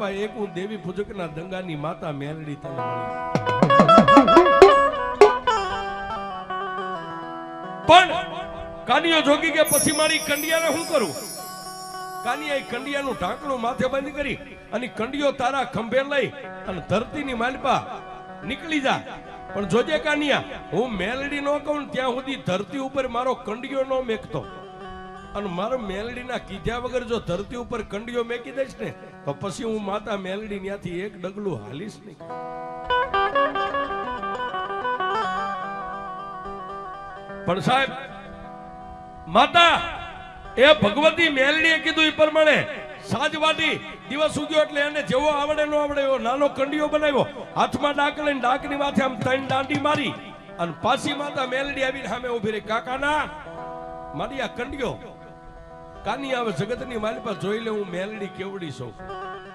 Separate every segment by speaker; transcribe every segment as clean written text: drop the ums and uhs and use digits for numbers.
Speaker 1: માલપા એક હું દેવી પૂજકના દંગાની માતા મેલડી તને મળી. પણ કાનિયો જોગી કે પછી મારી કંડિયાને શું કરું? કાનિયાએ કંડિયાનું ઢાંકણું માથે બંધ કરી અને કંડિયો તારા ખંભે લઈ અને ધરતીની માલપા નીકળી જા. પણ જોજે કાનિયા, હું મેલડી નો કહું ત્યાં સુધી ધરતી ઉપર મારો કંડિયો નો મેકતો. અને મારો મેલડીના કીધા વગર જો ધરતી ઉપર કંડિયો મેકી દઈશ ને તો પછી હું માતા મેલડી ત્યાંથી એક ડગલું હાલીશ નહીં. પણ સાહેબ, માતા એ ભગવતી મેલડીએ કીધું એ પ્રમાણે સાજવાટી દિવસ ઉગ્યો એટલે એને જેવો આવડે નો આવડે એવો નાનો કંડિયો બનાવ્યો. હાથમાં ડાક લઈને ડાકની માથે આમ ત્રણ દાંડી મારી અને પાછી માતા મેલડી આવીને સામે ઉભી રહી. કાકાના મારી આ કંડિયો કાની આવે જગતની માલિપા જોઈ લે હું મેલડી કેવડી છું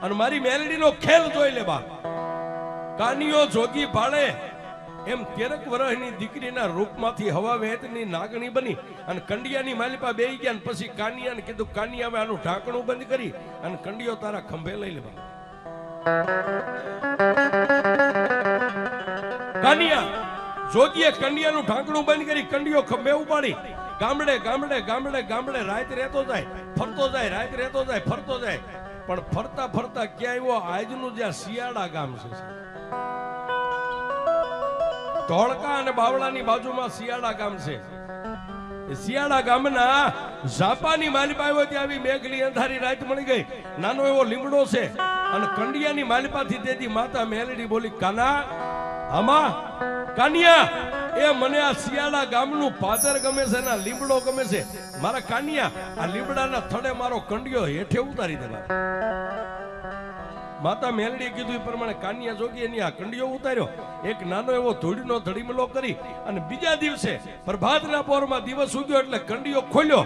Speaker 1: અને મારી મેલડીનો ખેલ જોઈ લે બા. કાનિયો જોગી ભાળે એમ 13 વર્ષની દીકરીના રૂપમાંથી હવા વહેતની નાગણી બની અને કંડિયાની માલિપા બેહી ગયા. પછી કાનિયાને કીધું, કાનિયા હવે આનું ઢાંકણું બંધ કરી અને કંડિયો તારા ખંભે લઈ લે બા. કાનિયા જોગીએ કંડિયાનું ઢાંકણું બંધ કરી કંડિયો ખંભે ઉપાડી ગામડે ગામડે ગામડે ગામડે રાત રહેતો જાય, ફરતો જાય, રાત રહેતો જાય, ફરતો જાય. પણ ફરતા ફરતા ક્યાં આવ્યો આજનું જ્યાં શિયાળા ગામ છે, ધોળકા અને બાવળાની બાજુમાં શિયાળા ગામ છે. શિયાળા ગામના ઝાપાની માલિપા આવ્યો ત્યાં આવી મેઘલી અંધારી રાત મળી ગઈ. નાનો એવો લીમડો છે અને કંડિયાની માલિપાથી તેથી માતા મેલડી બોલી, કાના આમાં કાનિયા એ મને આ શિયાળા ગામનું પાદર ગમે છે ને લીમડો ગમે છે. મારા કાનિયા આ લીમડાના થડે મારો કંડિયો હેઠે ઉતારી દે. માતા મેલડીએ કીધું એ પ્રમાણે કાનિયા જોગી એની આ કંડિયો ઉતાર્યો. એક નાનો એવો ધૂળનો ધડીમલો કરી અને બીજા દિવસે પ્રભાતના પોરમાં દિવસ ઉગ્યો એટલે કંડિયો ખોલ્યો.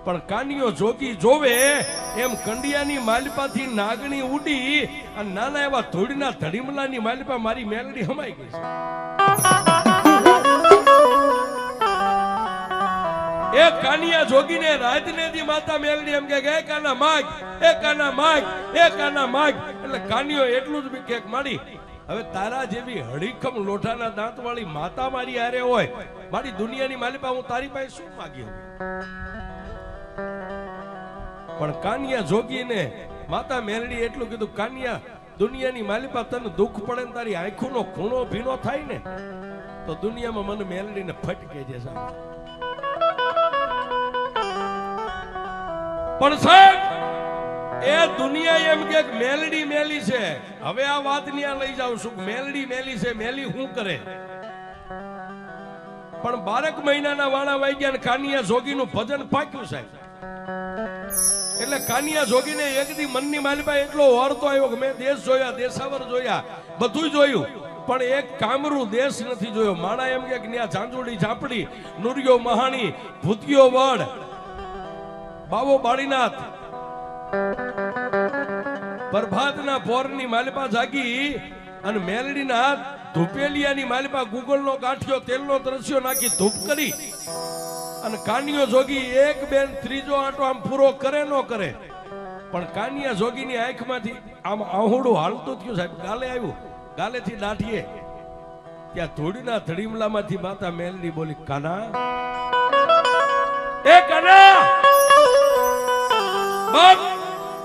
Speaker 1: પણ કાનિયો જોગી જોવે એમ કંડિયાની માલિપાથી નાગણી ઉડી અને નાના એવા ધૂળના ધડીમલાની માલિપા મારી મેલડી હમાઈ ગઈ છે. એ કાનિયા જોગીને રાતને દી માતા મેલડી એમ કે કાના માગ, એ કાના માગ, એ કાના માગ. એટલે કાનિયો એટલું જ કેક માડી, હવે તારા જેવી હડીખમ લોઢાના દાંત વાળી માતા મારી હારે હોય, મારી દુનિયાની માલિપા હું તારી પાસે શું માગી? પણ કાનિયા જોગીને માતા મેલડી એટલું કીધું, કાનિયા દુનિયાની માલિપા તને દુઃખ પડે ને તારી આંખોનો ખૂણો ભીનો થાય ને તો દુનિયામાં મને મેલડીને ફટકે છે. પણ સાહેબ એ દુનિયા એમ કે મેલડી મેલી છે. હવે આ વાત ન્યા લઈ જાઉં છું. મેલડી મેલી છે, મેલી શું કરે? પણ 12 મહિનાના વાણા વાઈ ગયા ને કાનિયા જોગીનું ભજન પાક્યું સાહેબ. એટલે કાનિયા જોગીને એક દી મનની માલિપા એટલો ઓરતો આવ્યો કે મેં દેશ જોયા, દેશાવર જોયા, બધું જોયું પણ એક કામરૂ દેશ નથી જોયો. માણા એમ કે ન્યા ઝાંઝુડી ઝાપડી, નુરિયો મહાણી, ભૂતિયો વડ, બાવો બાળીનાથ, પ્રભાતના પોરની માલિપા જાગી અને મેલડીના ધૂપેલિયાની માલિપા ગુગળનો ગાંઠિયો તેલનો તરસ્યો નાખી ધૂપ કરી અને કાનિયો જોગી એક બેન ત્રીજો આંટો આમ પૂરો કરે નો કરે પણ કાનિયા જોગીની આંખમાંથી આમ આહુડું હાલતું થયું સાહેબ. ગાલે આવ્યું, ગાલેથી દાઢીએ ત્યાં ધૂળના ધડીમલામાંથી માતા મેલડી બોલી, કાના, એ કાના,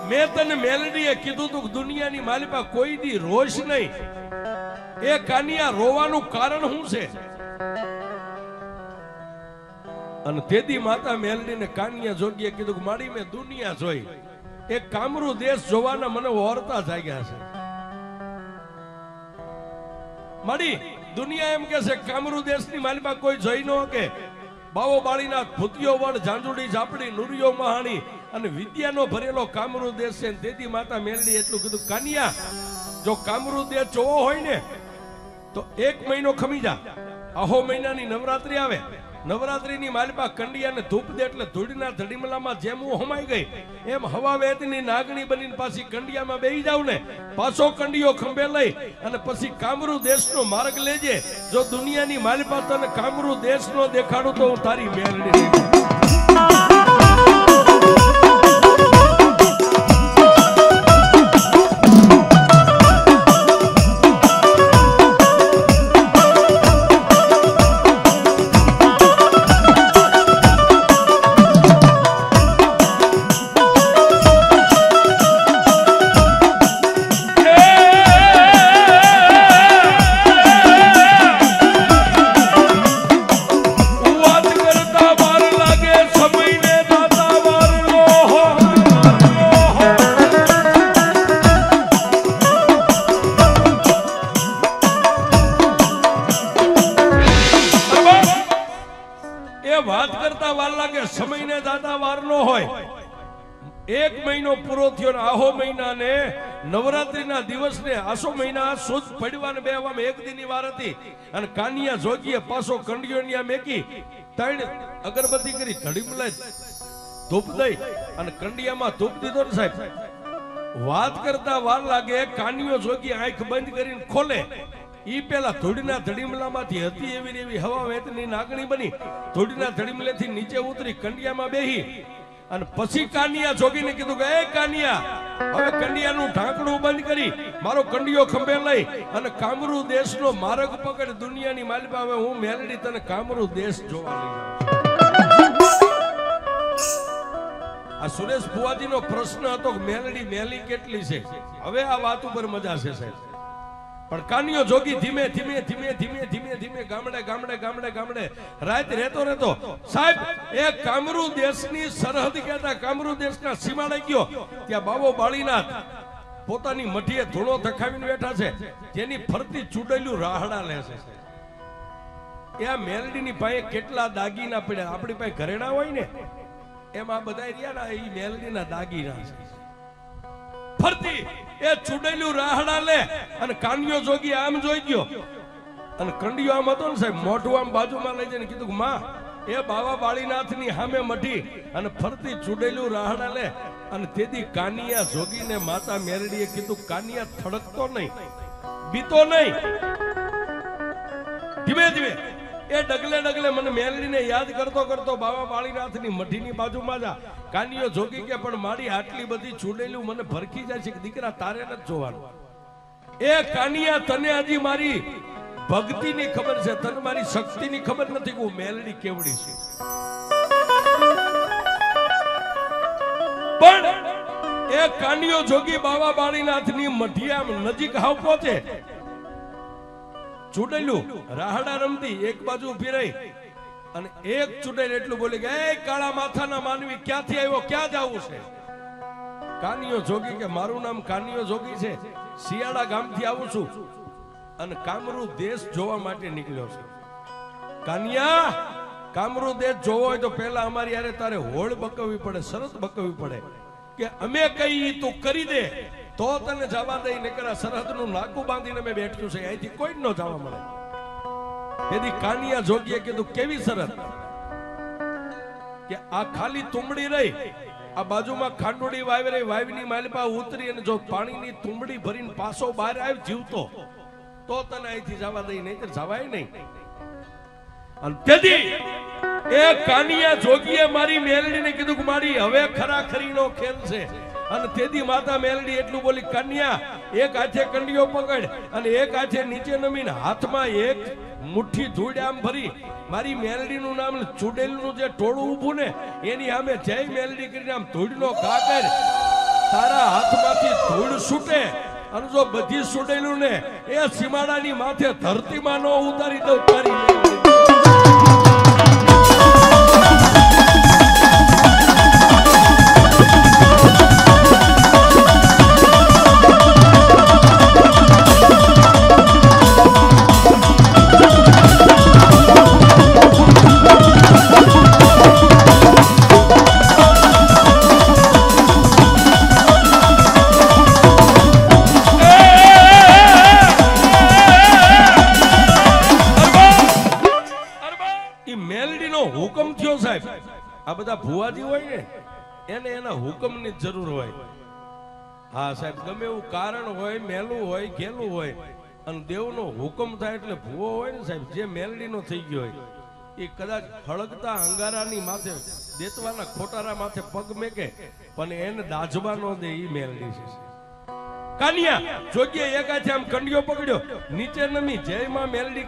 Speaker 1: મેં તને મેલડીએ કીધું તું દુનિયાની માલિપા કોઈ દી રોશ નહીં. એ કાનિયા રોવાનું કારણ શું છે? અને તેથી માતા મેલડીને કાનિયા જોગીએ કીધું કે મારી મેં દુનિયા જોઈ, એક કામરૂ દેશ જોવાના મને ઓરતા જાગ્યા છે. મારી દુનિયા એમ કે છે કામરૂ દેશની માલિપા કોઈ જોઈ ન કે બાવો બાળીનાથ, ભૂતિયો વડ, ઝાંઝુડી ઝાપડી, નુરિયો મહાણી અને વિદ્યાનો ભરેલો કામરૂ દેશ છે. તેથી માતા મેલડી એટલું કીધું, કાનિયા જો કામરૂ દેશ જોવો હોય ને તો 1 મહિનો ખમી જા. આહો મહિનાની નવરાત્રી આવે, નવરાત્રીની માલિપા કંડિયાને ધૂપ દે એટલે ધૂળના ધડીમલામાં જેમ હું હમાઈ ગઈ એમ હવા વેતની નાગણી બનીને પાછી કંડિયામાં બેહી જાવ ને પાછો કંડિયો ખંભે લઈ અને પછી કામરૂ દેશનો માર્ગ લેજે. જો દુનિયાની માલિપા તને કામરૂ દેશનો દેખાડું તો હું તારી મેલડી. મહિનો પૂરો થયો ને આહો મહિનાને નવરાત્રીના દિવસને આસો મહિના સુદ પડવાને બેવામાં એક દીની વાર હતી અને કાનિયા જોગીએ પાછો કંડિયોનિયા મેકી ત્રણ અગરબત્તી કરી ધડી મલાઈ ધૂપ દઈ અને કંડિયામાં ધૂપ દીધો ને સાહેબ વાત કરતા વાર લાગે કાનિયો જોગી આંખ બંધ કરીને ખોલે ઈ પેલા ધોડીના ધડીમલામાંથી હતી એવી હવા વેતની નાગણી બની ધોડીના ધડીમલેથી નીચે ઉતરી કંડિયામાં બેહી અને પછી કાનિયા જોગીને કીધું કે એ કાનિયા હવે કંડિયાનું ઢાંકણું બંધ કરી મારો કંડિયો ખંભે લઈ અને કામરૂ દેશનો માર્ગ પકડ દુનિયાની માલિકા હવે હું મેલડી તને કામરૂ દેશ જોવા લઈ જાઉં આ સુરેશ ભુવાજીનો પ્રશ્ન હતો કે મેલડી મેલી કેટલી છે હવે આ વાત ઉપર મજા છે સાહેબ પણ કાનિયો જોગી ધીમે ધીમે ધીમે ધીમે ધીમે ધીમે ગામડે ગામડે ગામડે ગામડે રાત રહેતો સાહેબ એ કામરૂ દેશની સરહદ કહેતા કામરૂ દેશના સીમાડે ગયો ત્યાં બાબો બાળીનાથ પોતાની મઠીએ ધૂળો ધખાવીને બેઠા છે જેની ફરતી ચૂડેલું રાહડા લે છે એ આ મેલડીની પાસે કેટલા દાગીના પડ્યા આપણી પાસે ઘરેણા હોય ને એમાં બધા રહ્યા ને એ મેલડીના દાગીના છે ફરતી એ ચૂડેલું રાહડા લે અને કાનિયો જોગી આમ જોઈ ગયો અને કંડિયો આમ હતો ને સાહેબ મોઢું આમ બાજુમાં લઈ જઈને કીધું માં એ બાબા બાળીનાથની સામે મઢી અને ફરતી ચૂડેલું રાહડા લે અને તેથી કાનિયા જોગીને માતા મેરડીએ કીધું કાનિયા થડકતો નહીં બીતો નહીં ધીમે ધીમે એ ડગલે ડગલે મને મેલડીને યાદ કરતો કરતો બાબા બાળીનાથની મઢીની બાજુમાં જા કાનિયો જોગી કે પણ મારી આટલી બધી ચૂડેલું મને ભરખી જાય છે કે દીકરા તારે નથી જોવાનું એ કાનિયા તને હજી મારી ભક્તિની ખબર છે તને મારી શક્તિની ખબર નથી કે હું મેલડી કેવડી છે પણ એ કાનિયો જોગી બાબા બાળીનાથની મઢી આમ નજીક હાવ પહોંચે ચૂડેલું રાહડા રમતી એક બાજુ ઉભી રહી અને એક ચૂડેલ એટલું બોલી કે એ કાળા માથાના માનવી ક્યાંથી આવ્યો ક્યાં જાવું છે કાનિયો જોગી કે મારું નામ કાનિયો જોગી છે શિયાળા ગામથી આવું છું અને કામરૂ દેશ જોવા માટે નીકળ્યો છે કાનિયા કામરૂ દેશ જોવો હોય તો પહેલા અમારી યારે તારે હોળ બકવવી પડે શરત બકવવી પડે કે અમે કઈ તું કરી દે તો તને જવા દઈ નકરા સરહદનું નાકું બાંધીને મેં બેઠ્યું છે અહીંથી કોઈ જ ન જવા મળે તેથી કાનિયા જોગીએ કીધું કેવી શરત કે આ ખાલી તુંબડી રહી આ બાજુમાં ખાંડોડી વાવી રહી વાવીની માલપા ઉતરી અને જો પાણીની તુંબડી ભરીને પાછો બહાર આવી જીવતો તો તને અહીંથી જવા દઈ નહીં તો જવાય નહીં અને તેથી એ કાનિયા જોગીએ મારી મેલડીને કીધું કે મારી હવે ખરાખરીનો ખેલ છે અને તેદી માતા મેલડી એટલું બોલી કન્યા એક હાથે કંડિયો પકડ અને એક હાથે નીચે નમીને હાથમાં એક મુઠ્ઠી ધૂળ આમ ભરી મારી મેલડીનું નામ ચૂડેલનું જે ટોળું ઊભું ને એની સામે જય મેલડી કરીને આમ ધૂળનો ઘા કર તારા હાથમાંથી ધૂળ છૂટે અને જો બધી ચૂડેલું ને એ સીમાડાની માથે ધરતીમાં નો ઉતારી દઉં તારી મેલડી હુકમ થયો સાહેબ આ બધા ભુવાજી હોય ને એને એના હુકમની જરૂર હોય હા સાહેબ ગમે એવું કારણ હોય મેલું હોય ઘેલું હોય અને દેવનો હુકમ થાય એટલે ભુવો હોય ને સાહેબ જે મેલડીનો થઈ ગયો હોય એ કદાચ હળગતા અંગારાની માથે દેતવાના ખોટારા માથે પગ મેકે પણ એને દાજવા ન દે એ મેલડી છે કાનિયા જોગીએ એક હાથે આમ કંડિયો પકડ્યો નીચે નમી જય માં મેલડી